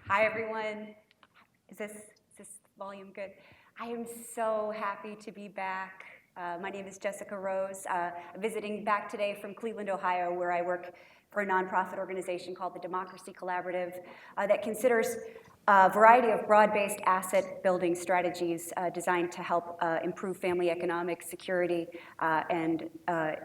Hi, everyone. Is this volume good? I am so happy to be back. My name is Jessica Rose. I'm visiting back today from Cleveland, Ohio, where I work for a nonprofit organization called the Democracy Collaborative that considers a variety of broad-based asset building strategies designed to help improve family economic security and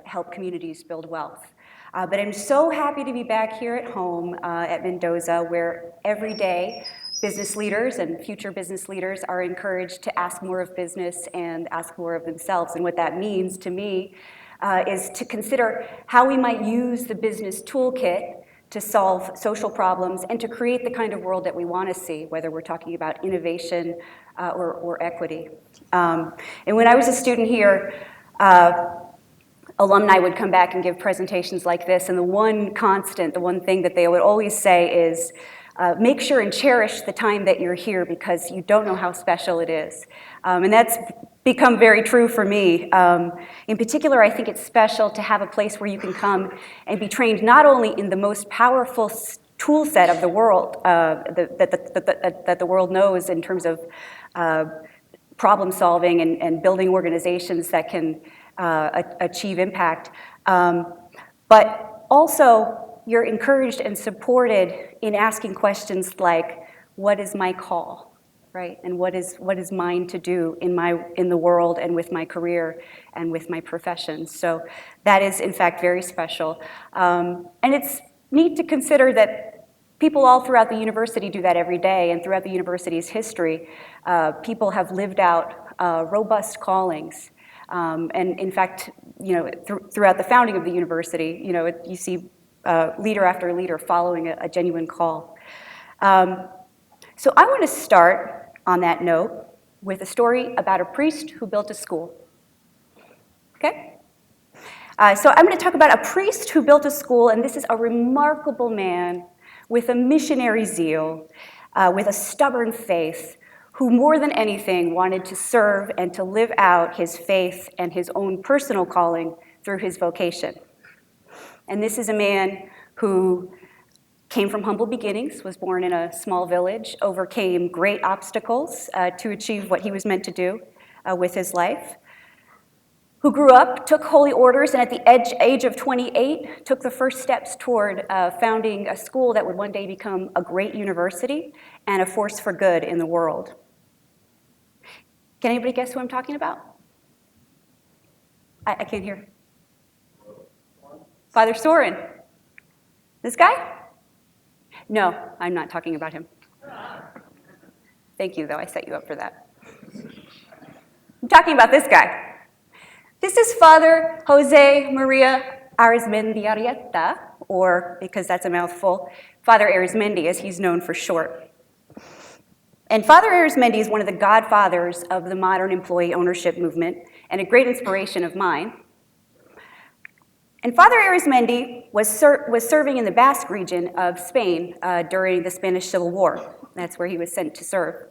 help communities build wealth. But I'm so happy to be back here at home at Mendoza, where every day business leaders and future business leaders are encouraged to ask more of business and ask more of themselves. And what that means to me is to consider how we might use the business toolkit to solve social problems and to create the kind of world that we want to see, whether we're talking about innovation or equity. And when I was a student here, alumni would come back and give presentations like this, and the one constant, the one thing that they would always say is, make sure and cherish the time that you're here because you don't know how special it is. And that's become very true for me. In particular, I think it's special to have a place where you can come and be trained not only in the most powerful tool set of the world, that the world knows in terms of problem solving and building organizations that can achieve impact, but also you're encouraged and supported in asking questions like, what is my call, right? And what is mine to do in the world and with my career and with my profession? So that is, in fact, very special. And it's neat to consider that people all throughout the university do that every day, and throughout the university's history, people have lived out robust callings. And in fact, throughout the founding of the university, you see leader after leader following a genuine call. So I want to start on that note with a story about a priest who built a school. Okay? So I'm going to talk about a priest who built a school, and this is a remarkable man with a missionary zeal, with a stubborn faith, who more than anything wanted to serve and to live out his faith and his own personal calling through his vocation. And this is a man who came from humble beginnings, was born in a small village, overcame great obstacles to achieve what he was meant to do with his life, who grew up, took holy orders, and at the age of 28, took the first steps toward founding a school that would one day become a great university and a force for good in the world. Can anybody guess who I'm talking about? I can't hear. Father Soren. This guy? No, I'm not talking about him. Thank you, though. I set you up for that. I'm talking about this guy. This is Father Jose Maria Arizmendiarrieta, or, because that's a mouthful, Father Arizmendi, as he's known for short. And Father Arizmendi is one of the godfathers of the modern employee ownership movement and a great inspiration of mine. And Father Arizmendi was serving in the Basque region of Spain during the Spanish Civil War. That's where he was sent to serve.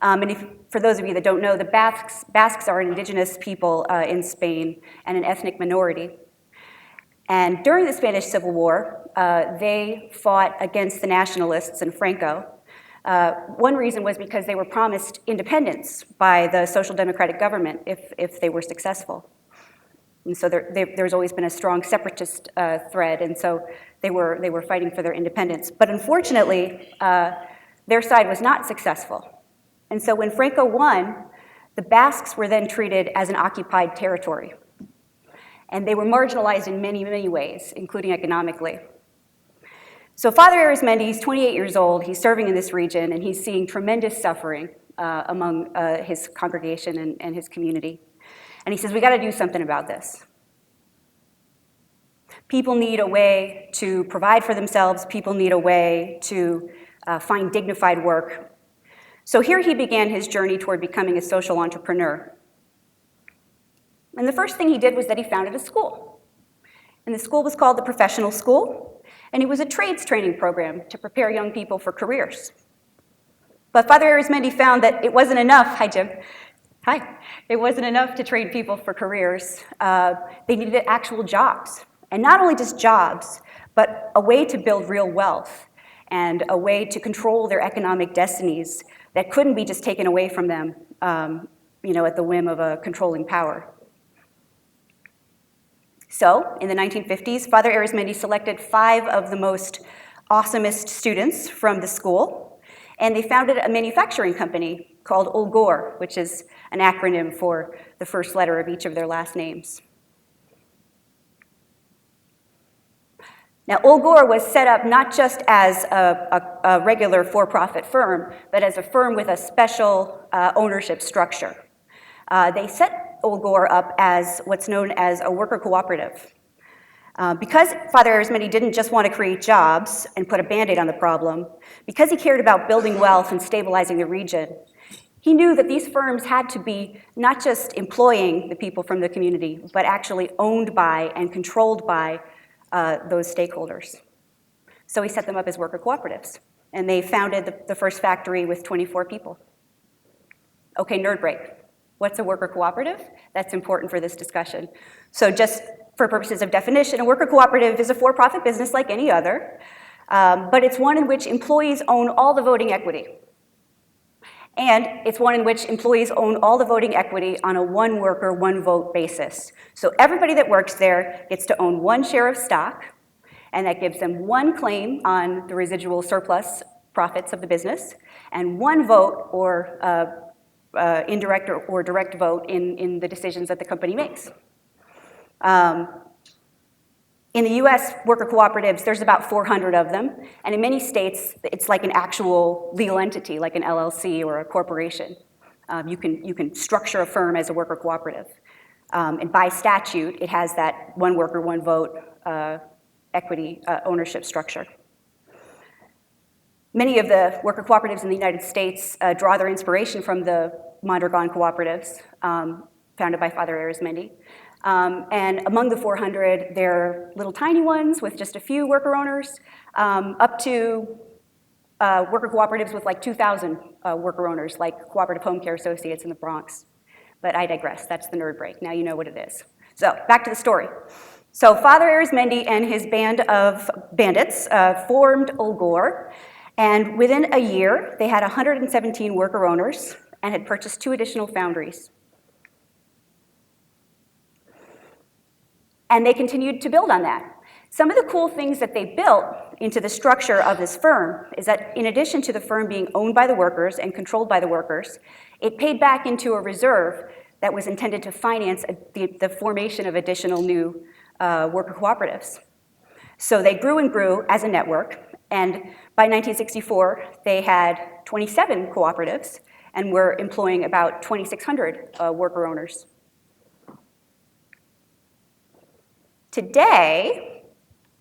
And for those of you that don't know, the Basques are an indigenous people in Spain and an ethnic minority. And during the Spanish Civil War, they fought against the nationalists and Franco. One reason was because they were promised independence by the social democratic government if they were successful. And so there's always been a strong separatist thread, and so they were fighting for their independence. But unfortunately, their side was not successful. And so when Franco won, the Basques were then treated as an occupied territory. And they were marginalized in many, many ways, including economically. So Father Arizmendi, he's 28 years old, he's serving in this region, and he's seeing tremendous suffering among his congregation and his community. And he says, we got to do something about this. People need a way to provide for themselves. People need a way to find dignified work. So here he began his journey toward becoming a social entrepreneur. And the first thing he did was that he founded a school. And the school was called the Professional School, and it was a trades training program to prepare young people for careers. But Father Arizmendi found that it wasn't enough. Hi, Jim. Hi. It wasn't enough to train people for careers. They needed actual jobs. And not only just jobs, but a way to build real wealth. and a way to control their economic destinies that couldn't be just taken away from them, at the whim of a controlling power. So, in the 1950s, Father Arizmendi selected 5 of the most awesomest students from the school, and they founded a manufacturing company called Ulgor, which is an acronym for the first letter of each of their last names. Now, Ulgor was set up not just as a regular for-profit firm, but as a firm with a special ownership structure. They set Ulgor up as what's known as a worker cooperative. Because Father Arizmendi didn't just want to create jobs and put a Band-Aid on the problem, because he cared about building wealth and stabilizing the region, he knew that these firms had to be not just employing the people from the community, but actually owned by and controlled by those stakeholders. So he set them up as worker cooperatives, and they founded the first factory with 24 people. Okay, nerd break. What's a worker cooperative? That's important for this discussion. So just for purposes of definition, a worker cooperative is a for-profit business like any other, but it's one in which employees own all the voting equity. And it's one in which employees own all the voting equity on a one worker, one vote basis. So everybody that works there gets to own one share of stock, and that gives them one claim on the residual surplus profits of the business, and one vote or indirect or direct vote in the decisions that the company makes. In the US, worker cooperatives, there's about 400 of them, and in many states, it's like an actual legal entity, like an LLC or a corporation. You can structure a firm as a worker cooperative. And by statute, it has that one worker, one vote equity ownership structure. Many of the worker cooperatives in the United States draw their inspiration from the Mondragon cooperatives founded by Father Arizmendi. And among the 400, there are little tiny ones with just a few worker owners, up to worker cooperatives with like 2,000 worker owners, like Cooperative Home Care Associates in the Bronx. But I digress, that's the nerd break. Now you know what it is. So back to the story. So Father Arizmendi and his band of bandits formed Ulgor, and within a year, they had 117 worker owners and had purchased 2 additional foundries. And they continued to build on that. Some of the cool things that they built into the structure of this firm is that in addition to the firm being owned by the workers and controlled by the workers, it paid back into a reserve that was intended to finance the formation of additional new worker cooperatives. So they grew and grew as a network, and by 1964, they had 27 cooperatives and were employing about 2,600 worker owners. Today,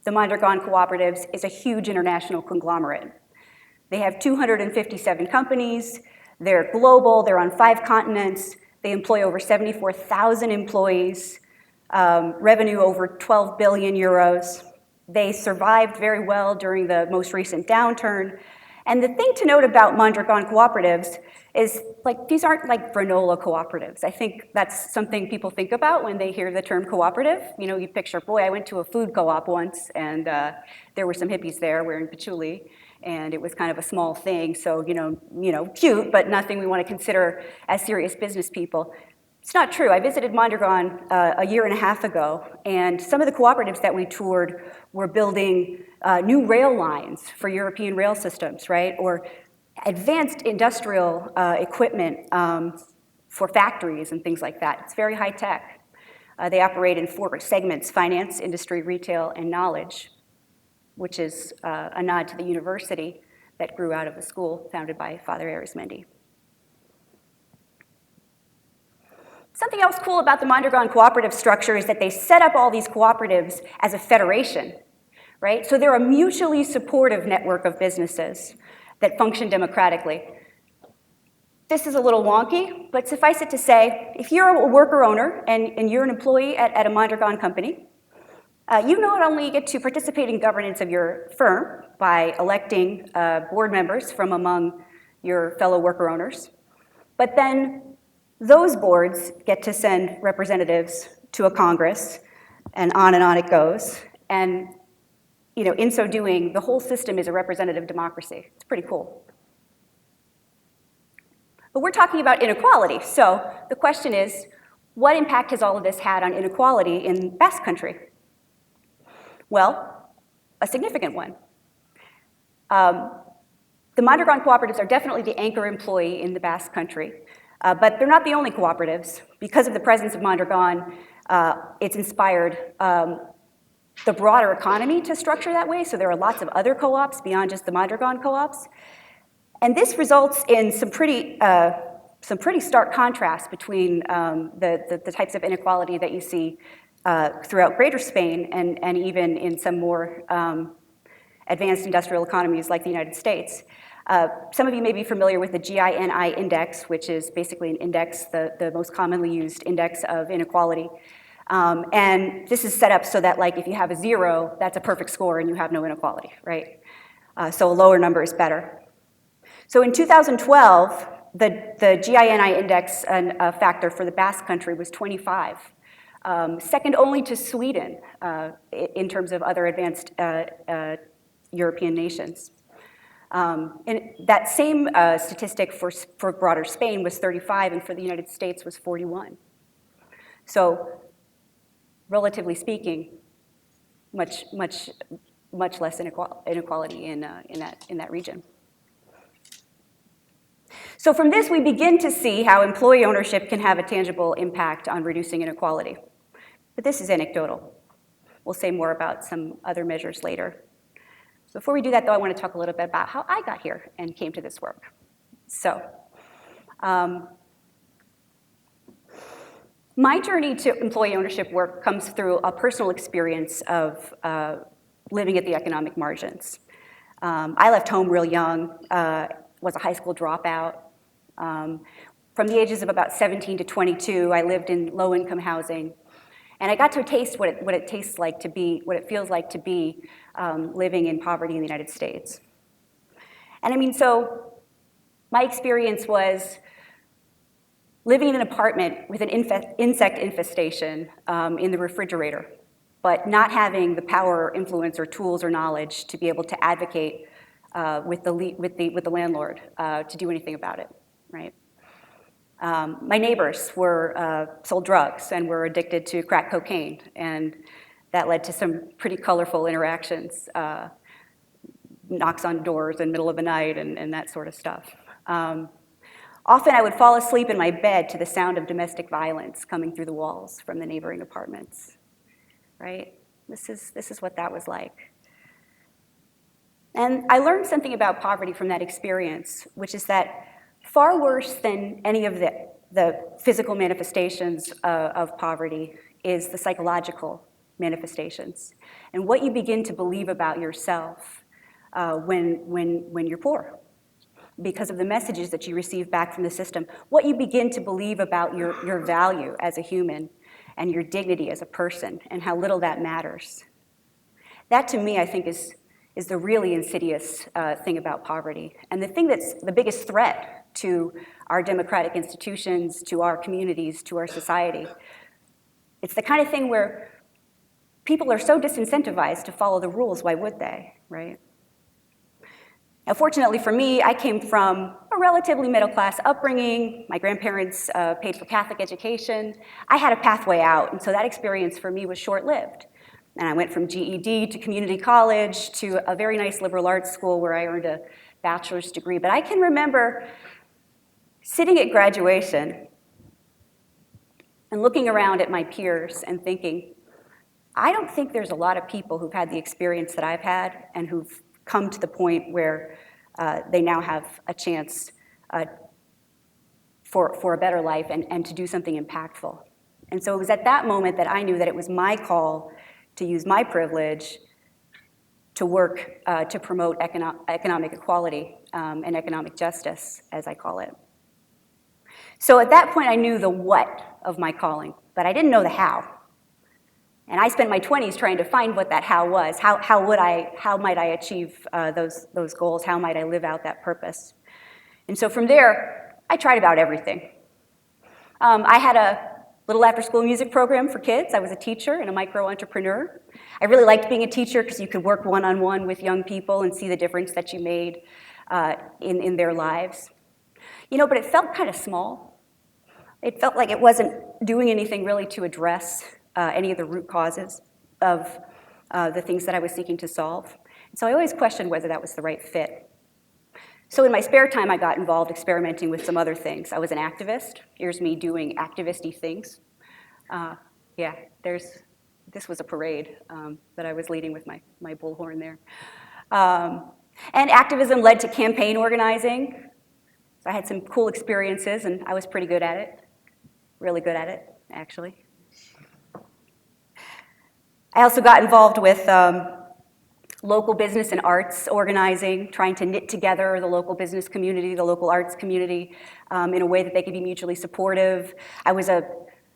the Mondragon Cooperatives is a huge international conglomerate. They have 257 companies, they're global, they're on 5 continents, they employ over 74,000 employees, revenue over 12 billion euros. They survived very well during the most recent downturn. And the thing to note about Mondragon cooperatives is, like, these aren't like granola cooperatives. I think that's something people think about when they hear the term cooperative. You know, you picture, boy, I went to a food co-op once, and there were some hippies there wearing patchouli, and it was kind of a small thing, so, you know, cute, but nothing we want to consider as serious business people. It's not true. I visited Mondragon a year and a half ago, and some of the cooperatives that we toured were building new rail lines for European rail systems, right? Or advanced industrial equipment for factories and things like that. It's very high tech. They operate in 4 segments: finance, industry, retail, and knowledge, which is a nod to the university that grew out of the school founded by Father Arizmendi. Something else cool about the Mondragon cooperative structure is that they set up all these cooperatives as a federation, right? So they're a mutually supportive network of businesses that function democratically. This is a little wonky, but suffice it to say, if you're a worker owner and you're an employee at a Mondragon company, you not only get to participate in governance of your firm by electing board members from among your fellow worker owners, but then those boards get to send representatives to a Congress, and on it goes. And in so doing, the whole system is a representative democracy. It's pretty cool. But we're talking about inequality. So the question is, what impact has all of this had on inequality in Basque Country? Well, a significant one. The Mondragon cooperatives are definitely the anchor employee in the Basque Country, but they're not the only cooperatives. Because of the presence of Mondragon, it's inspired the broader economy to structure that way, so there are lots of other co-ops beyond just the Mondragon co-ops. And this results in some pretty stark contrast between the types of inequality that you see throughout Greater Spain and even in some more advanced industrial economies like the United States. Some of you may be familiar with the GINI index, which is basically an index, the most commonly used index of inequality. And this is set up so that, like, if you have a 0, that's a perfect score and you have no inequality, right? So a lower number is better. So in 2012, the GINI index factor for the Basque Country was 25, second only to Sweden in terms of other advanced European nations. And that same statistic for broader Spain was 35, and for the United States was 41. So, relatively speaking, much less inequality in that region. So from this, we begin to see how employee ownership can have a tangible impact on reducing inequality. But this is anecdotal. We'll say more about some other measures later. Before we do that, though, I want to talk a little bit about how I got here and came to this work. So, my journey to employee ownership work comes through a personal experience of living at the economic margins. I left home real young, was a high school dropout. From the ages of about 17 to 22, I lived in low-income housing. And I got to taste what it tastes like to be, what it feels like to be living in poverty in the United States. And I mean, so my experience was living in an apartment with an insect infestation in the refrigerator, but not having the power or influence or tools or knowledge to be able to advocate with the landlord to do anything about it, right? My neighbors sold drugs and were addicted to crack cocaine, and that led to some pretty colorful interactions, knocks on doors in the middle of the night and that sort of stuff. Often I would fall asleep in my bed to the sound of domestic violence coming through the walls from the neighboring apartments, right? This is what that was like. And I learned something about poverty from that experience, which is that far worse than any of the physical manifestations of poverty is the psychological manifestations and what you begin to believe about yourself when you're poor because of the messages that you receive back from the system, what you begin to believe about your value as a human and your dignity as a person and how little that matters. That, to me, I think is the really insidious thing about poverty, and the thing that's the biggest threat to our democratic institutions, to our communities, to our society. It's the kind of thing where people are so disincentivized to follow the rules, why would they, right? Now, fortunately for me, I came from a relatively middle-class upbringing. My grandparents paid for Catholic education. I had a pathway out, and so that experience for me was short-lived. And I went from GED to community college to a very nice liberal arts school where I earned a bachelor's degree. But I can remember sitting at graduation and looking around at my peers and thinking, I don't think there's a lot of people who've had the experience that I've had and who've come to the point where they now have a chance for a better life and to do something impactful. And so it was at that moment that I knew that it was my call to use my privilege to work to promote economic equality and economic justice, as I call it. So at that point, I knew the what of my calling, but I didn't know the how. And I spent my 20s trying to find what that how was. How might I achieve those goals? How might I live out that purpose? And so from there, I tried about everything. I had little after-school music program for kids. I was a teacher and a micro-entrepreneur. I really liked being a teacher because you could work one-on-one with young people and see the difference that you made in their lives. You know, but it felt kind of small. It felt like it wasn't doing anything really to address any of the root causes of the things that I was seeking to solve. And so I always questioned whether that was the right fit. So in my spare time, I got involved experimenting with some other things. I was an activist. Here's me doing activist-y things. Yeah, this was a parade that I was leading with my bullhorn there. And activism led to campaign organizing. So I had some cool experiences, and I was pretty good at it. Really good at it, actually. I also got involved with local business and arts organizing, trying to knit together the local business community, the local arts community, in a way that they could be mutually supportive. I was a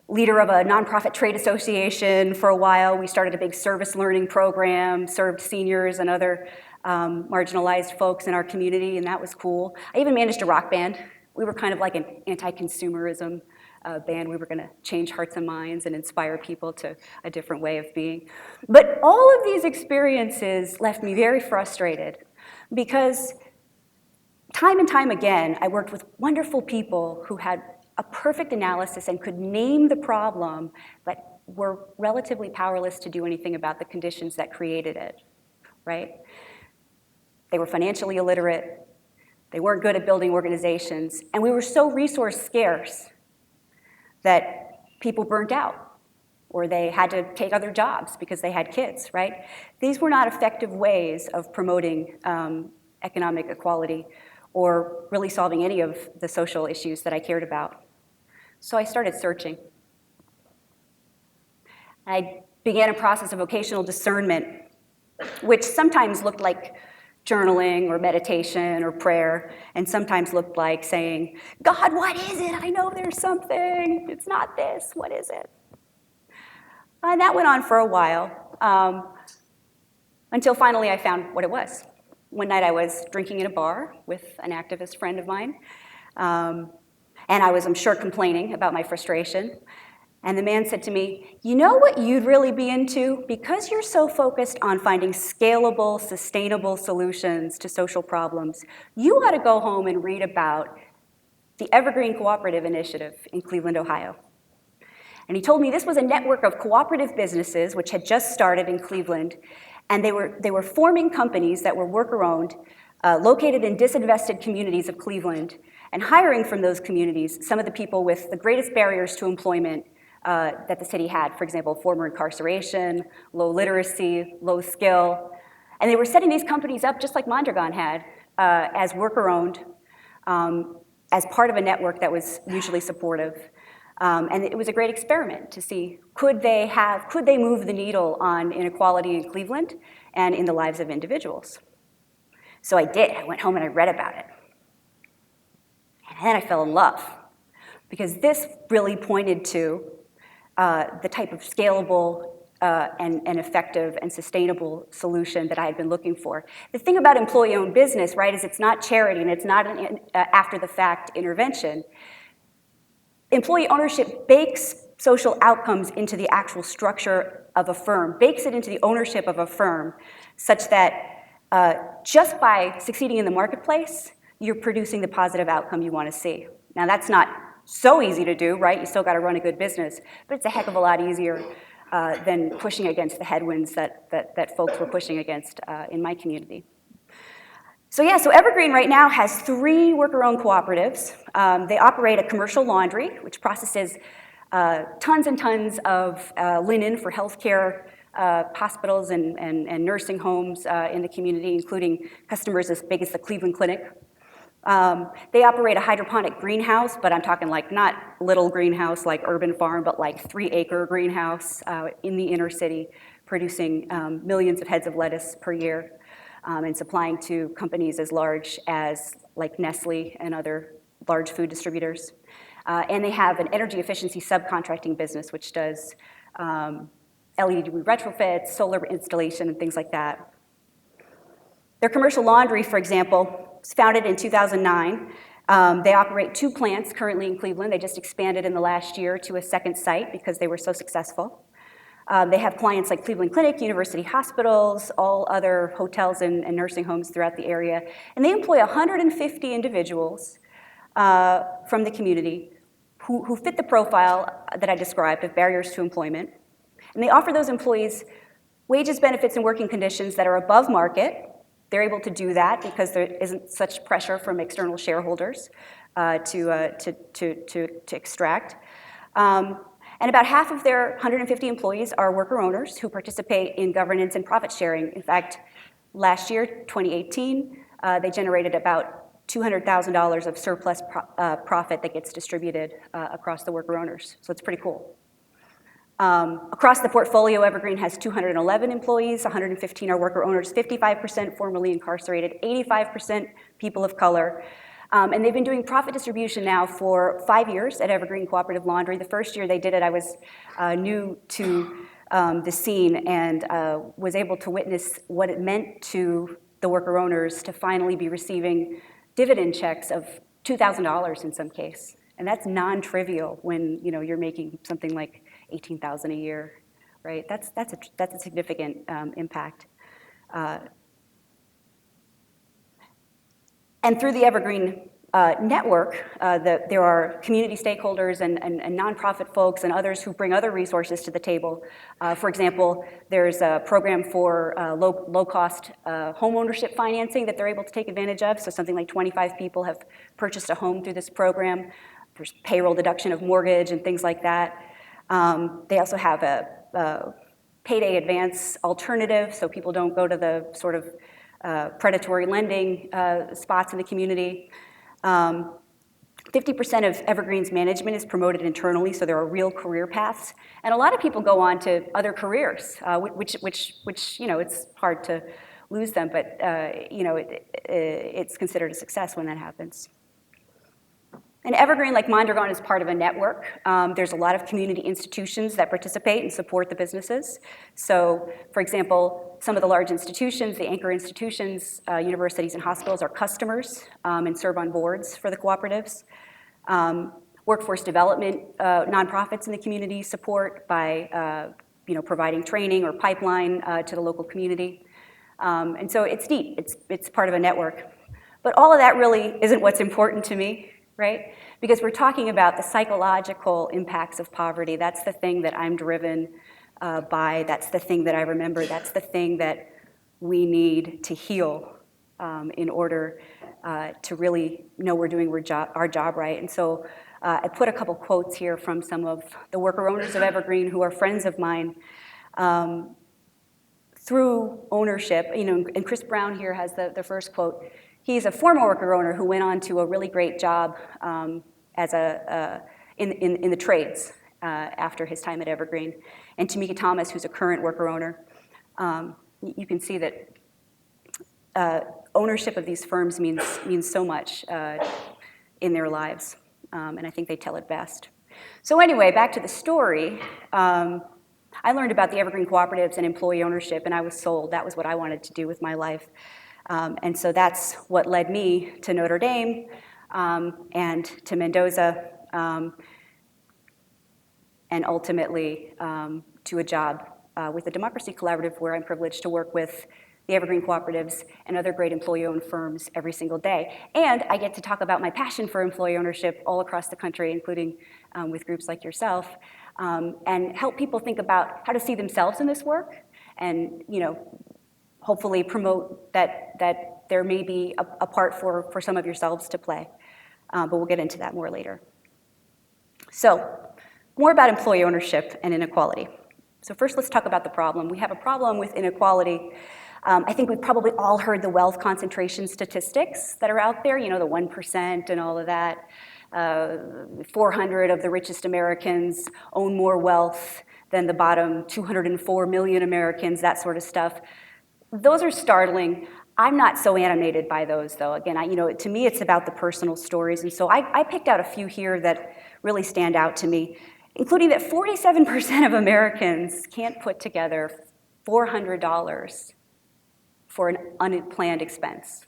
leader of a nonprofit trade association for a while. We started a big service learning program, served seniors and other marginalized folks in our community, and that was cool. I even managed a rock band. We were kind of like an anti-consumerism band. We were going to change hearts and minds and inspire people to a different way of being. But all of these experiences left me very frustrated because time and time again, I worked with wonderful people who had a perfect analysis and could name the problem, but were relatively powerless to do anything about the conditions that created it, right? They were financially illiterate. They weren't good at building organizations. And we were so resource scarce that people burnt out, or they had to take other jobs because they had kids, right? These were not effective ways of promoting economic equality or really solving any of the social issues that I cared about. So I started searching. I began a process of vocational discernment, which sometimes looked like journaling or meditation or prayer, and sometimes looked like saying, God, what is it? I know there's something. It's not this. What is it? And that went on for a while, until finally I found what it was. One night I was drinking in a bar with an activist friend of mine, and I was, I'm sure, complaining about my frustration. And the man said to me, you know what you'd really be into? Because you're so focused on finding scalable, sustainable solutions to social problems, you ought to go home and read about the Evergreen Cooperative Initiative in Cleveland, Ohio. And he told me this was a network of cooperative businesses which had just started in Cleveland, and they were forming companies that were worker-owned, located in disinvested communities of Cleveland, and hiring from those communities some of the people with the greatest barriers to employment that the city had. For example, former incarceration, low literacy, low skill. And they were setting these companies up just like Mondragon had, as worker-owned, as part of a network that was mutually supportive. And it was a great experiment to see, could they move the needle on inequality in Cleveland and in the lives of individuals? So I did. I went home and I read about it. And then I fell in love, because this really pointed to the type of scalable and effective and sustainable solution that I had been looking for. The thing about employee-owned business, right, is it's not charity and it's not an after-the-fact intervention. Employee ownership bakes social outcomes into the actual structure of a firm, bakes it into the ownership of a firm, such that just by succeeding in the marketplace, you're producing the positive outcome you want to see. Now, that's not so easy to do, right? You still got to run a good business, but it's a heck of a lot easier than pushing against the headwinds that folks were pushing against in my community. So yeah, so Evergreen right now has 3 worker-owned cooperatives. They operate a commercial laundry, which processes tons and tons of linen for healthcare hospitals and nursing homes in the community, including customers as big as the Cleveland Clinic. They operate a hydroponic greenhouse, but I'm talking like not little greenhouse like urban farm, but like 3-acre greenhouse in the inner city, producing millions of heads of lettuce per year and supplying to companies as large as like Nestle and other large food distributors. And they have an energy efficiency subcontracting business, which does LED retrofits, solar installation, and things like that. Their commercial laundry, for example, was founded in 2009 They operate 2 plants currently in Cleveland. They just expanded in the last year to a second site because they were so successful. They have clients like Cleveland Clinic, university hospitals, all other hotels and nursing homes throughout the area. And they employ 150 individuals from the community who fit the profile that I described of barriers to employment. And they offer those employees wages, benefits, and working conditions that are above market. They're able to do that because there isn't such pressure from external shareholders to extract. And about half of their 150 employees are worker owners who participate in governance and profit sharing. In fact, last year, 2018, they generated about $200,000 of surplus profit that gets distributed across the worker owners. So it's pretty cool. Across the portfolio, Evergreen has 211 employees, 115 are worker owners, 55% formerly incarcerated, 85% people of color. And they've been doing profit distribution now for 5 years at Evergreen Cooperative Laundry. The first year they did it, I was new to the scene and was able to witness what it meant to the worker owners to finally be receiving dividend checks of $2,000 in some case. And that's non-trivial when you're making something like $18,000 a year, right? That's a significant impact. And through the Evergreen network, there are community stakeholders and nonprofit folks and others who bring other resources to the table. For example, there's a program for low-cost home ownership financing that they're able to take advantage of. So something like 25 people have purchased a home through this program. There's payroll deduction of mortgage and things like that. They also have a payday advance alternative, so people don't go to the sort of predatory lending spots in the community. 50% of Evergreen's management is promoted internally, so there are real career paths. And a lot of people go on to other careers, which it's hard to lose them, but it's considered a success when that happens. And Evergreen, like Mondragon, is part of a network. There's a lot of community institutions that participate and support the businesses. So, for example, some of the large institutions, the anchor institutions, universities and hospitals are customers and serve on boards for the cooperatives. Workforce development nonprofits in the community support by providing training or pipeline to the local community. And so it's deep, it's part of a network. But all of that really isn't what's important to me, right? Because we're talking about the psychological impacts of poverty. That's the thing that I'm driven by. That's the thing that I remember. That's the thing that we need to heal in order to really know we're doing our job right. And so I put a couple quotes here from some of the worker owners of Evergreen who are friends of mine. Through ownership, and Chris Brown here has the first quote. He's a former worker owner who went on to a really great job as in the trades after his time at Evergreen. And Tamika Thomas, who's a current worker owner. You can see that ownership of these firms means so much in their lives, and I think they tell it best. So anyway, back to the story. I learned about the Evergreen cooperatives and employee ownership, and I was sold. That was what I wanted to do with my life. And so that's what led me to Notre Dame and to Mendoza, and ultimately to a job with the Democracy Collaborative, where I'm privileged to work with the Evergreen cooperatives and other great employee-owned firms every single day. And I get to talk about my passion for employee ownership all across the country, including with groups like yourself, and help people think about how to see themselves in this work, and hopefully promote that there may be a part for some of yourselves to play. But we'll get into that more later. So, more about employee ownership and inequality. So first, let's talk about the problem. We have a problem with inequality. I think we've probably all heard the wealth concentration statistics that are out there, the 1% and all of that. 400 of the richest Americans own more wealth than the bottom 204 million Americans, that sort of stuff. Those are startling. I'm not so animated by those, though. Again, to me, it's about the personal stories. And so I picked out a few here that really stand out to me, including that 47% of Americans can't put together $400 for an unplanned expense,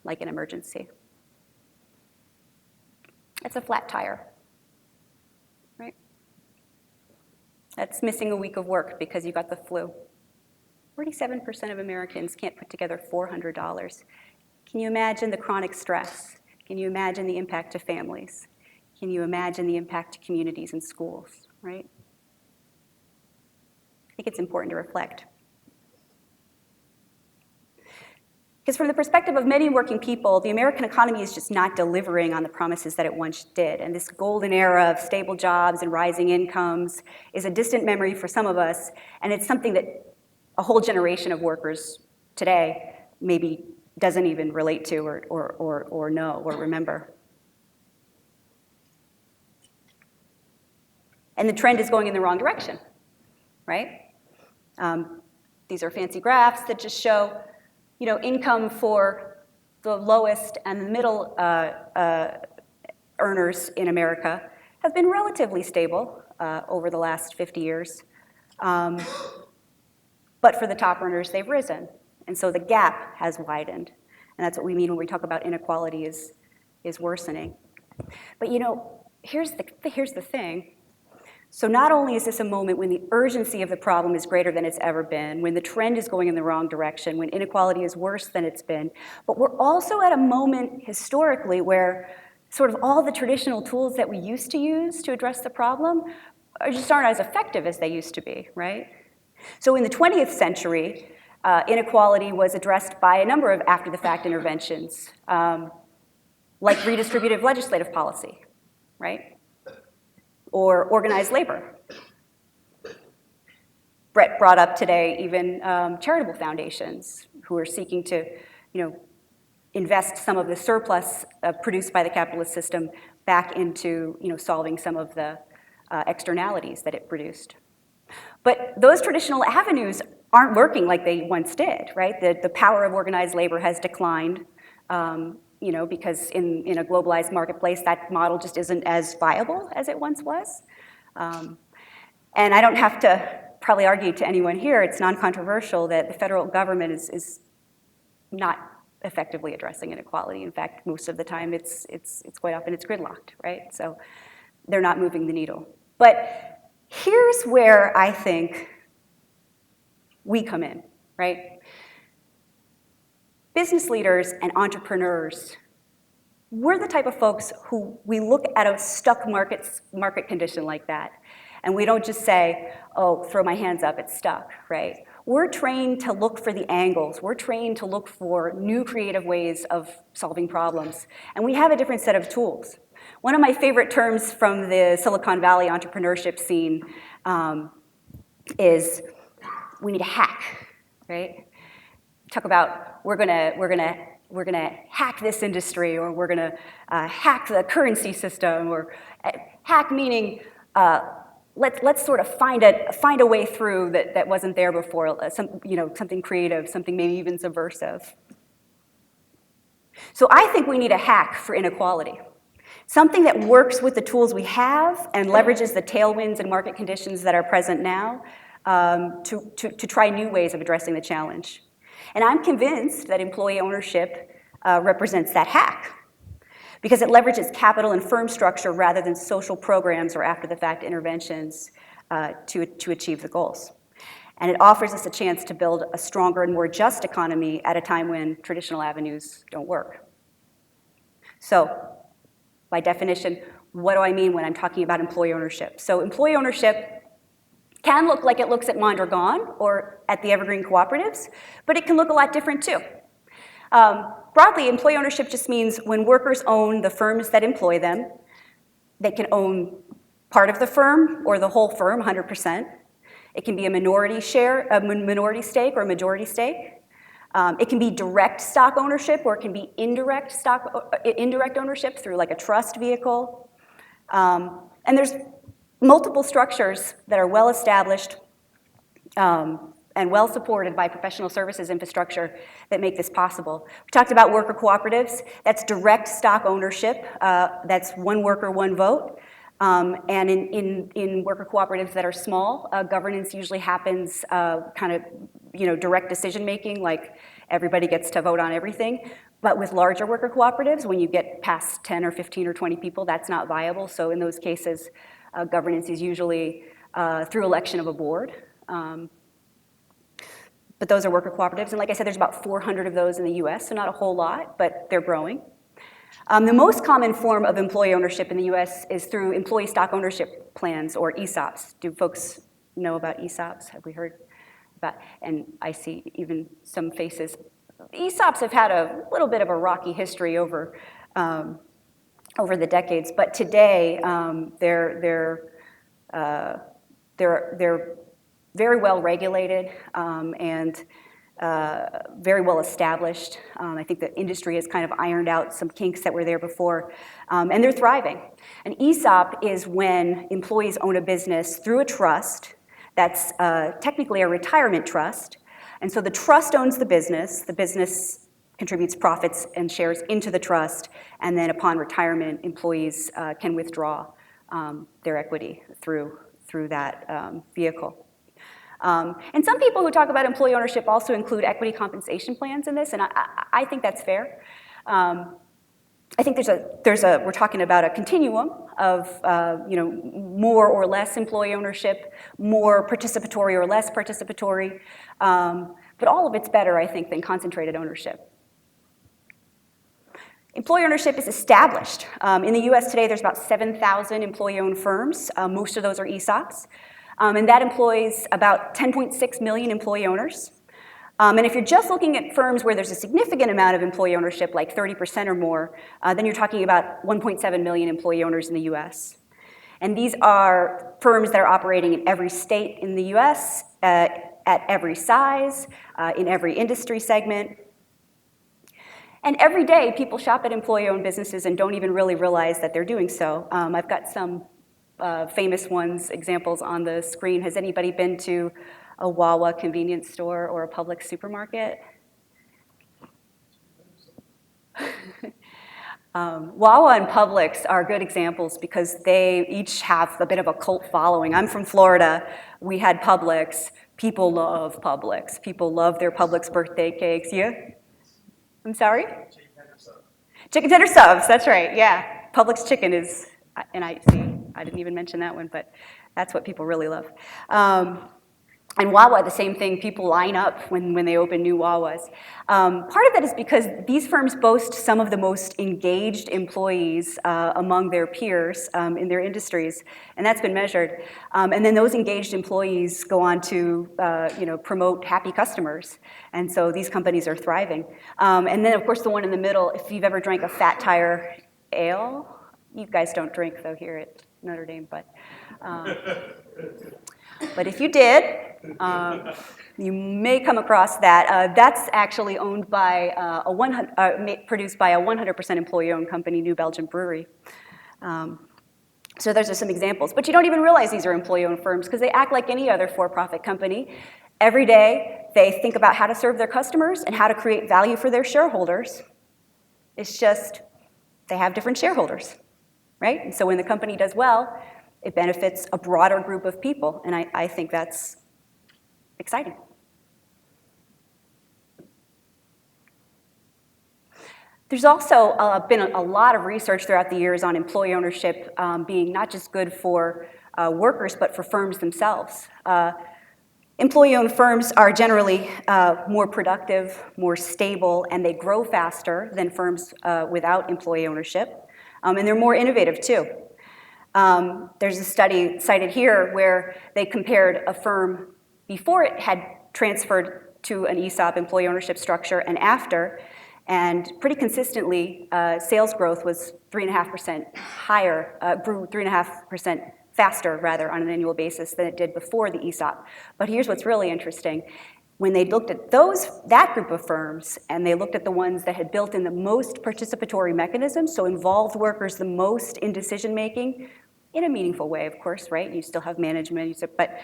like an emergency. That's a flat tire, right? That's missing a week of work because you got the flu. 47% of Americans can't put together $400. Can you imagine the chronic stress? Can you imagine the impact to families? Can you imagine the impact to communities and schools, right? I think it's important to reflect. Because from the perspective of many working people, the American economy is just not delivering on the promises that it once did. And this golden era of stable jobs and rising incomes is a distant memory for some of us, and it's something that a whole generation of workers today maybe doesn't even relate to or know or remember. And the trend is going in the wrong direction, right? These are fancy graphs that just show, income for the lowest and the middle earners in America have been relatively stable over the last 50 years. But for the top earners, they've risen. And so the gap has widened. And that's what we mean when we talk about inequality is worsening. But here's the thing. So not only is this a moment when the urgency of the problem is greater than it's ever been, when the trend is going in the wrong direction, when inequality is worse than it's been, but we're also at a moment historically where sort of all the traditional tools that we used to use to address the problem just aren't as effective as they used to be, right? So in the 20th century, inequality was addressed by a number of after-the-fact interventions, like redistributive legislative policy, right? Or organized labor. Brett brought up today even charitable foundations who are seeking to, invest some of the surplus produced by the capitalist system back into, solving some of the externalities that it produced. But those traditional avenues aren't working like they once did, right? The power of organized labor has declined, because in a globalized marketplace, that model just isn't as viable as it once was. And I don't have to probably argue to anyone here, it's non-controversial that the federal government is not effectively addressing inequality. In fact, most of the time, it's quite often it's gridlocked, right? So they're not moving the needle. But here's where I think we come in, right? Business leaders and entrepreneurs, we're the type of folks who we look at a stuck market condition like that, and we don't just say, oh, throw my hands up, it's stuck, right? We're trained to look for the angles. We're trained to look for new creative ways of solving problems, and we have a different set of tools. One of my favorite terms from the Silicon Valley entrepreneurship scene is we need a hack, right? Talk about we're gonna hack this industry, or we're gonna hack the currency system, or hack meaning let's sort of find a way through that wasn't there before, something creative, something maybe even subversive. So I think we need a hack for inequality. Something that works with the tools we have and leverages the tailwinds and market conditions that are present now to try new ways of addressing the challenge. And I'm convinced that employee ownership represents that hack, because it leverages capital and firm structure rather than social programs or after-the-fact interventions to achieve the goals. And it offers us a chance to build a stronger and more just economy at a time when traditional avenues don't work. So, by definition, what do I mean when I'm talking about employee ownership? So employee ownership can look like it looks at Mondragon or at the Evergreen Cooperatives, but it can look a lot different too. Broadly, employee ownership just means when workers own the firms that employ them, they can own part of the firm or the whole firm, 100%. It can be a minority share, a minority stake or a majority stake. It can be direct stock ownership, or it can be indirect ownership through like a trust vehicle. And there's multiple structures that are well established and well supported by professional services infrastructure that make this possible. We talked about worker cooperatives. That's direct stock ownership. That's one worker, one vote. And in worker cooperatives that are small, governance usually happens kind of, direct decision making, like everybody gets to vote on everything. But with larger worker cooperatives, when you get past 10 or 15 or 20 people, that's not viable. So in those cases, governance is usually through election of a board. But those are worker cooperatives. And like I said, there's about 400 of those in the US, so not a whole lot, but they're growing. The most common form of employee ownership in the US is through employee stock ownership plans, or ESOPs. Do folks know about ESOPs? Have we heard about? And I see even some faces. ESOPs have had a little bit of a rocky history over the decades, but today they're very well regulated and very well established. I think the industry has kind of ironed out some kinks that were there before, and they're thriving. An ESOP is when employees own a business through a trust that's technically a retirement trust, and so the trust owns the business contributes profits and shares into the trust, and then upon retirement, employees can withdraw their equity through that vehicle. And some people who talk about employee ownership also include equity compensation plans in this, and I think that's fair. I think we're talking about a continuum of more or less employee ownership, more participatory or less participatory, but all of it's better, I think, than concentrated ownership. Employee ownership is established. In the US today, there's about 7,000 employee-owned firms. Most of those are ESOPs. And that employs about 10.6 million employee owners. And if you're just looking at firms where there's a significant amount of employee ownership, like 30% or more, then you're talking about 1.7 million employee owners in the US. And these are firms that are operating in every state in the US, at every size, in every industry segment. And every day, people shop at employee-owned businesses and don't even really realize that they're doing so. I've got some famous examples on the screen. Has anybody been to a Wawa convenience store or a Publix supermarket? Wawa and Publix are good examples because they each have a bit of a cult following. I'm from Florida. We had Publix. People love Publix. People love their Publix birthday cakes. Yeah? I'm sorry? Chicken tender subs, that's right, yeah. Publix chicken is, and I didn't even mention that one, but that's what people really love. And Wawa, the same thing, people line up when they open new Wawas. Part of that is because these firms boast some of the most engaged employees among their peers in their industries, and that's been measured. And then those engaged employees go on to promote happy customers, and so these companies are thriving. And then, of course, the one in the middle, if you've ever drank a Fat Tire ale, you guys don't drink, though, here at Notre Dame, but if you did, you may come across that. That's actually owned by produced by a 100% employee-owned company, New Belgium Brewery. So those are some examples. But you don't even realize these are employee-owned firms because they act like any other for-profit company. Every day, they think about how to serve their customers and how to create value for their shareholders. It's just they have different shareholders, right? And so when the company does well, it benefits a broader group of people, and I think that's exciting. There's also been a lot of research throughout the years on employee ownership being not just good for workers, but for firms themselves. Employee-owned firms are generally more productive, more stable, and they grow faster than firms without employee ownership, and they're more innovative too. There's a study cited here where they compared a firm before it had transferred to an ESOP employee ownership structure and after, and pretty consistently, sales growth was 3.5% higher, grew 3.5% faster, rather, on an annual basis than it did before the ESOP. But here's what's really interesting. When they looked at that group of firms, and they looked at the ones that had built in the most participatory mechanisms, so involved workers the most in decision-making, in a meaningful way, of course, right? You still have management, but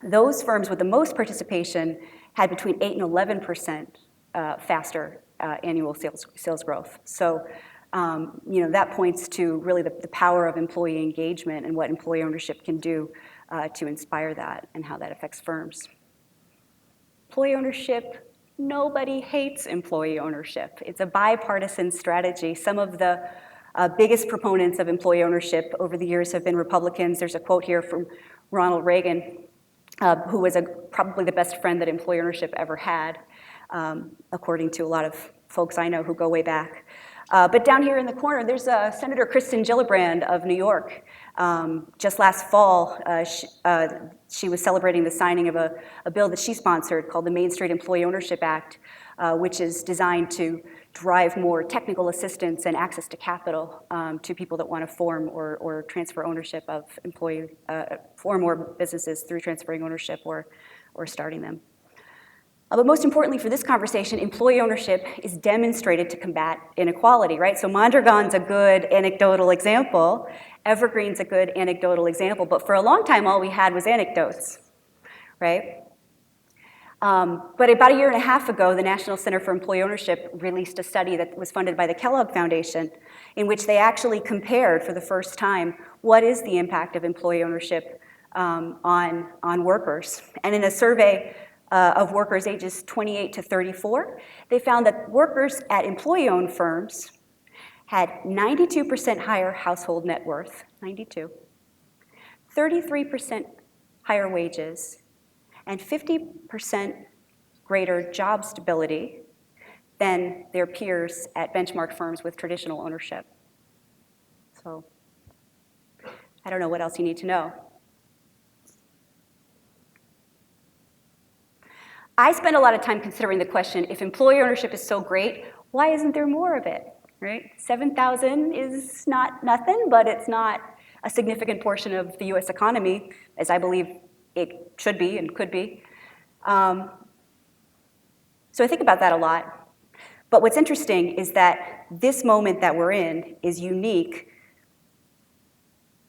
those firms with the most participation had between 8 and 11% faster annual sales growth. So, that points to really the power of employee engagement and what employee ownership can do to inspire that and how that affects firms. Employee ownership Nobody hates employee ownership. It's a bipartisan strategy. Some of the biggest proponents of employee ownership over the years have been Republicans. There's a quote here from Ronald Reagan, who was probably the best friend that employee ownership ever had, according to a lot of folks I know who go way back. But down here in the corner, there's Senator Kristen Gillibrand of New York. Just last fall, she was celebrating the signing of a bill that she sponsored called the Main Street Employee Ownership Act, which is designed to drive more technical assistance and access to capital to people that want to form or transfer ownership of form more businesses through transferring ownership or starting them. But most importantly for this conversation, employee ownership is demonstrated to combat inequality, right? So Mondragon's a good anecdotal example. Evergreen's a good anecdotal example, but for a long time, all we had was anecdotes, right? But about a year and a half ago, the National Center for Employee Ownership released a study that was funded by the Kellogg Foundation, in which they actually compared for the first time what is the impact of employee ownership on workers. And in a survey of workers ages 28 to 34, they found that workers at employee-owned firms had 92% higher household net worth, 92, 33% higher wages, and 50% greater job stability than their peers at benchmark firms with traditional ownership. So I don't know what else you need to know. I spend a lot of time considering the question, if employee ownership is so great, why isn't there more of it, right? 7,000 is not nothing, but it's not a significant portion of the US economy, as I believe it should be and could be. So I think about that a lot. But what's interesting is that this moment that we're in is unique,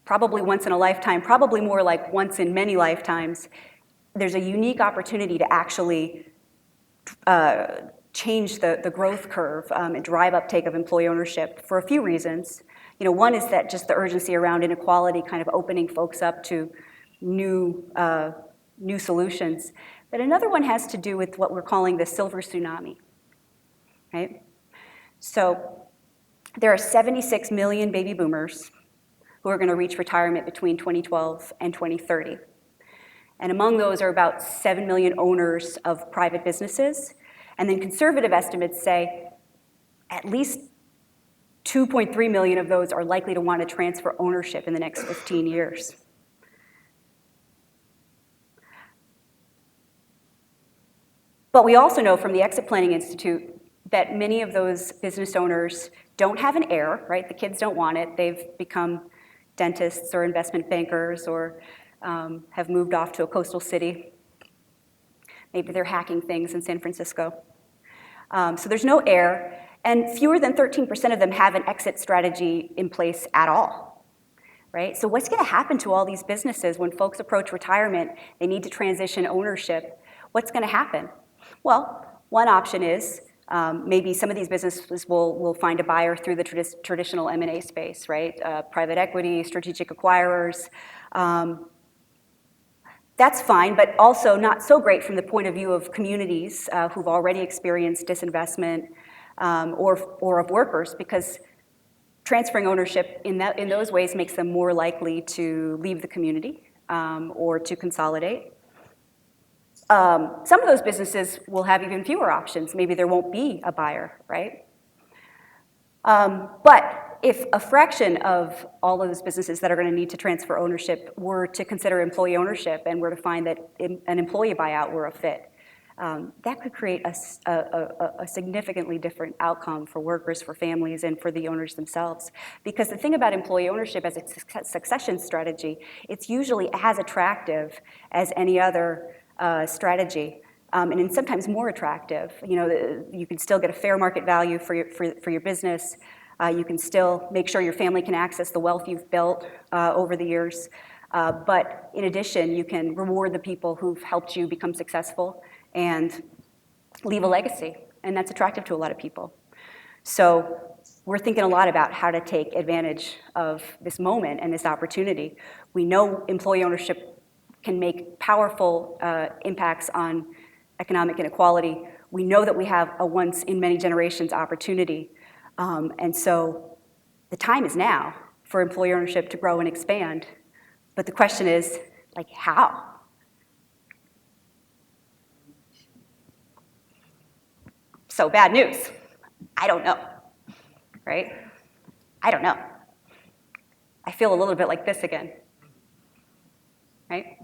probably once in a lifetime, probably more like once in many lifetimes. There's a unique opportunity to actually change the growth curve and drive uptake of employee ownership for a few reasons. You know, one is that just the urgency around inequality kind of opening folks up to new solutions. But another one has to do with what we're calling the silver tsunami, right? So there are 76 million baby boomers who are going to reach retirement between 2012 and 2030. And among those are about 7 million owners of private businesses. And then conservative estimates say at least 2.3 million of those are likely to want to transfer ownership in the next 15 years. But we also know from the Exit Planning Institute that many of those business owners don't have an heir, right? The kids don't want it. They've become dentists or investment bankers or have moved off to a coastal city. Maybe they're hacking things in San Francisco. So there's no heir, and fewer than 13% of them have an exit strategy in place at all, right? So what's gonna happen to all these businesses when folks approach retirement, they need to transition ownership? What's gonna happen? Well, one option is maybe some of these businesses will find a buyer through the traditional M&A space, right? Private equity, strategic acquirers. That's fine, but also not so great from the point of view of communities who've already experienced disinvestment or of workers, because transferring ownership in those ways makes them more likely to leave the community or to consolidate. Some of those businesses will have even fewer options. Maybe there won't be a buyer, right? But if a fraction of all of those businesses that are going to need to transfer ownership were to consider employee ownership and were to find that an employee buyout were a fit, that could create a significantly different outcome for workers, for families, and for the owners themselves. Because the thing about employee ownership as a succession strategy, it's usually as attractive as any other strategy, and sometimes more attractive. You know, you can still get a fair market value for your business. You can still make sure your family can access the wealth you've built over the years. But in addition, you can reward the people who've helped you become successful and leave a legacy. And that's attractive to a lot of people. So we're thinking a lot about how to take advantage of this moment and this opportunity. We know employee ownership can make powerful impacts on economic inequality. We know that we have a once in many generations opportunity. And so the time is now for employee ownership to grow and expand. But the question is, like, how? So bad news. I don't know, right? I don't know. I feel a little bit like this again, right?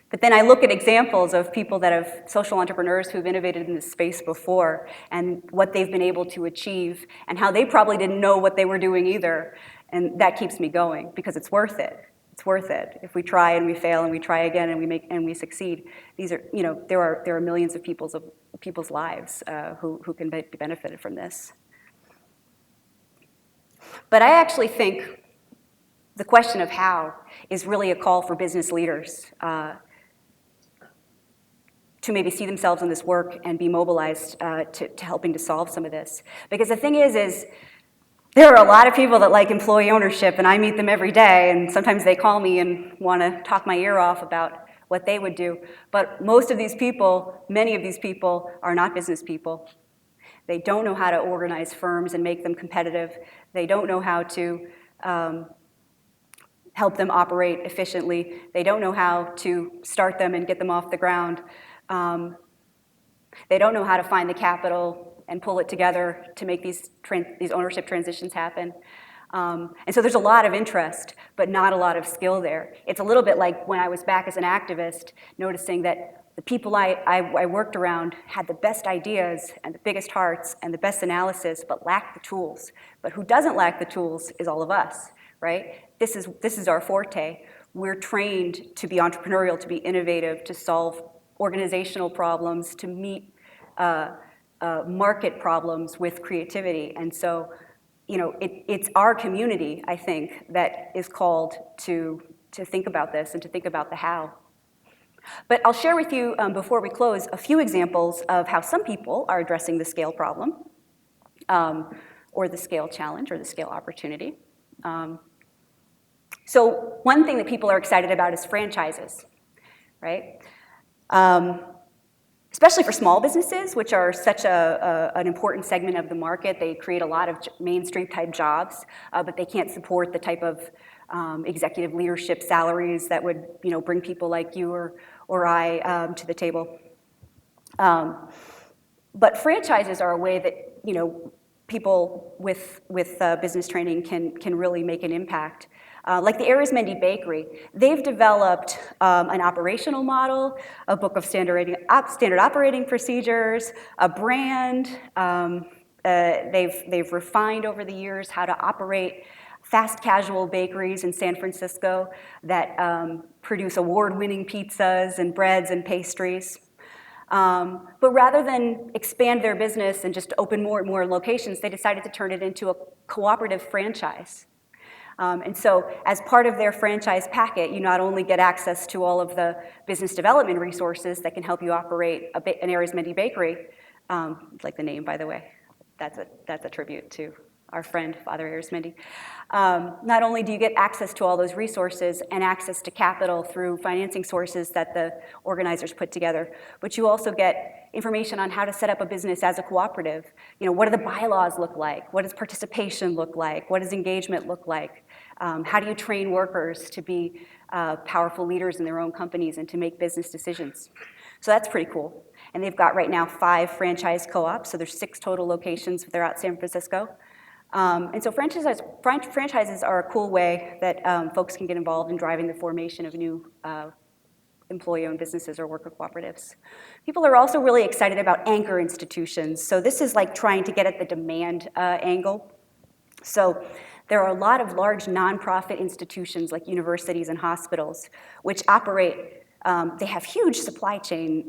But then I look at examples of people that have, social entrepreneurs who've innovated in this space before and what they've been able to achieve and how they probably didn't know what they were doing either. And that keeps me going because it's worth it. It's worth it. If we try and we fail and we try again and we succeed, these are, there are millions of people's lives who can be benefited from this. But I actually think the question of how is really a call for business leaders to maybe see themselves in this work and be mobilized to helping to solve some of this. Because the thing is there are a lot of people that like employee ownership, and I meet them every day, and sometimes they call me and want to talk my ear off about what they would do. But most of these people, many of these people, are not business people. They don't know how to organize firms and make them competitive. They don't know how to help them operate efficiently. They don't know how to start them and get them off the ground. They don't know how to find the capital and pull it together to make these ownership transitions happen. And so there's a lot of interest, but not a lot of skill there. It's a little bit like when I was back as an activist, noticing that the people I worked around had the best ideas and the biggest hearts and the best analysis, but lacked the tools. But who doesn't lack the tools is all of us, right? This is our forte. We're trained to be entrepreneurial, to be innovative, to solve organizational problems, to meet market problems with creativity. And so, it's our community, I think, that is called to think about this and to think about the how. But I'll share with you, before we close, a few examples of how some people are addressing the scale problem, or the scale challenge, or the scale opportunity. So one thing that people are excited about is franchises, right? Especially for small businesses, which are such an important segment of the market. They create a lot of mainstream type jobs, but they can't support the type of executive leadership salaries that would bring people like you or I to the table. But franchises are a way that people with business training can really make an impact. Like the Arizmendi Bakery, they've developed an operational model, a book of standard operating procedures, a brand. They've refined over the years how to operate fast casual bakeries in San Francisco that produce award-winning pizzas and breads and pastries. But rather than expand their business and just open more and more locations, they decided to turn it into a cooperative franchise. And so as part of their franchise packet, you not only get access to all of the business development resources that can help you operate an Arizmendi Bakery, like the name, by the way. That's a tribute to our friend, Father Arizmendi. Not only do you get access to all those resources and access to capital through financing sources that the organizers put together, but you also get information on how to set up a business as a cooperative. What do the bylaws look like? What does participation look like? What does engagement look like? How do you train workers to be powerful leaders in their own companies and to make business decisions? So that's pretty cool. And they've got right now 5 franchise co-ops, so there's 6 total locations throughout San Francisco. And so franchises are a cool way that folks can get involved in driving the formation of new employee-owned businesses or worker cooperatives. People are also really excited about anchor institutions. So this is like trying to get at the demand angle. So there are a lot of large nonprofit institutions like universities and hospitals which operate, they have huge supply chain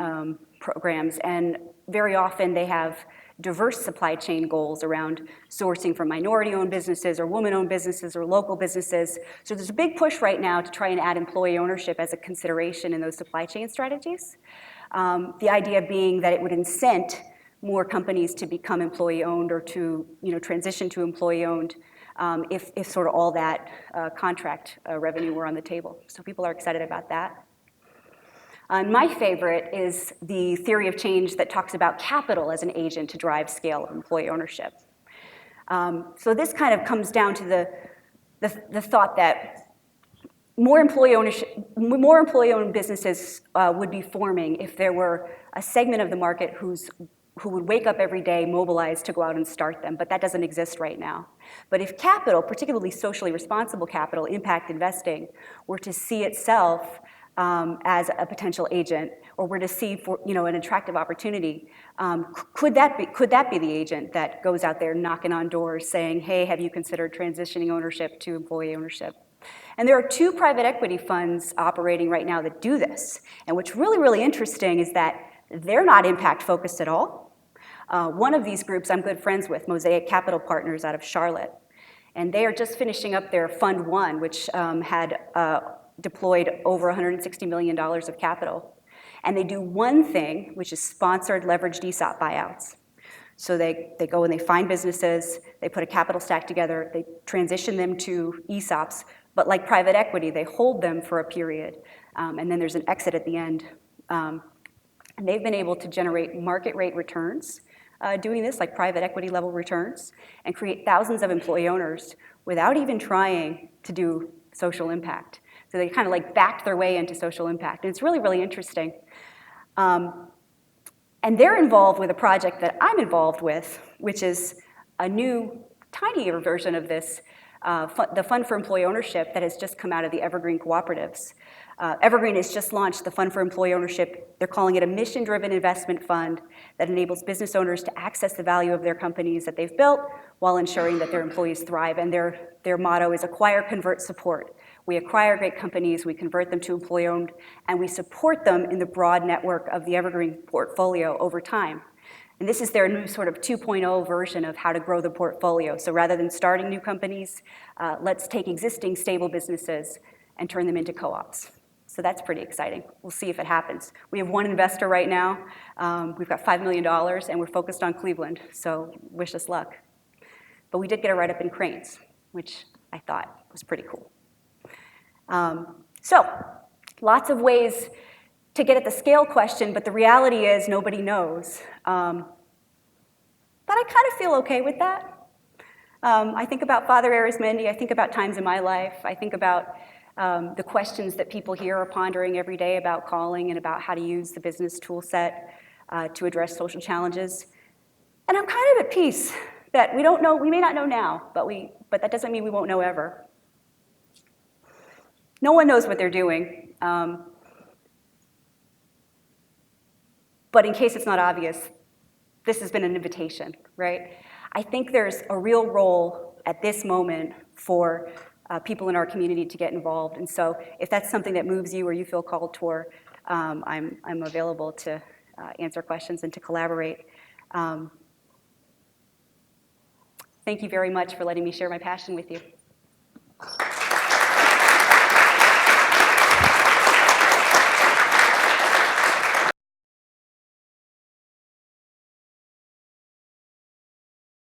programs, and very often they have diverse supply chain goals around sourcing from minority-owned businesses or woman-owned businesses or local businesses. So there's a big push right now to try and add employee ownership as a consideration in those supply chain strategies. The idea being that it would incent more companies to become employee-owned or to transition to employee-owned if sort of all that contract revenue were on the table. So people are excited about that. And my favorite is the theory of change that talks about capital as an agent to drive scale of employee ownership. So this kind of comes down to the thought that more employee-owned businesses would be forming if there were a segment of the market who would wake up every day mobilized to go out and start them, but that doesn't exist right now. But if capital, particularly socially responsible capital, impact investing, were to see itself as a potential agent, or were to see an attractive opportunity, could that be the agent that goes out there knocking on doors saying, hey, have you considered transitioning ownership to employee ownership? And there are 2 private equity funds operating right now that do this. And what's really, really interesting is that they're not impact focused at all. One of these groups I'm good friends with, Mosaic Capital Partners out of Charlotte. And they are just finishing up their Fund 1, which had deployed over $160 million of capital. And they do one thing, which is sponsored leveraged ESOP buyouts. So they go and they find businesses, they put a capital stack together, they transition them to ESOPs, but like private equity, they hold them for a period, and then there's an exit at the end. And they've been able to generate market rate returns doing this, like private equity level returns, and create thousands of employee owners without even trying to do social impact. So they kind of like backed their way into social impact. And it's really, really interesting. And they're involved with a project that I'm involved with, which is a new, tinier version of this, the Fund for Employee Ownership that has just come out of the Evergreen Cooperatives. Evergreen has just launched the Fund for Employee Ownership. They're calling it a mission-driven investment fund that enables business owners to access the value of their companies that they've built while ensuring that their employees thrive. And their motto is acquire, convert, support. We acquire great companies, we convert them to employee-owned, and we support them in the broad network of the Evergreen portfolio over time. And this is their new sort of 2.0 version of how to grow the portfolio. So rather than starting new companies, let's take existing stable businesses and turn them into co-ops. So that's pretty exciting. We'll see if it happens. We have one investor right now. We've got $5 million, and we're focused on Cleveland, so wish us luck. But we did get a write-up in Cranes, which I thought was pretty cool. So lots of ways to get at the scale question, but the reality is nobody knows. But I kind of feel okay with that. I think about Father Arizmendi, I think about times in my life, I think about the questions that people here are pondering every day about calling and about how to use the business tool set to address social challenges. And I'm kind of at peace that we don't know, we may not know now, but that doesn't mean we won't know ever. No one knows what they're doing. But in case it's not obvious, this has been an invitation, right? I think there's a real role at this moment for people in our community to get involved. And so if that's something that moves you or you feel called toward, I'm available to answer questions and to collaborate. Thank you very much for letting me share my passion with you.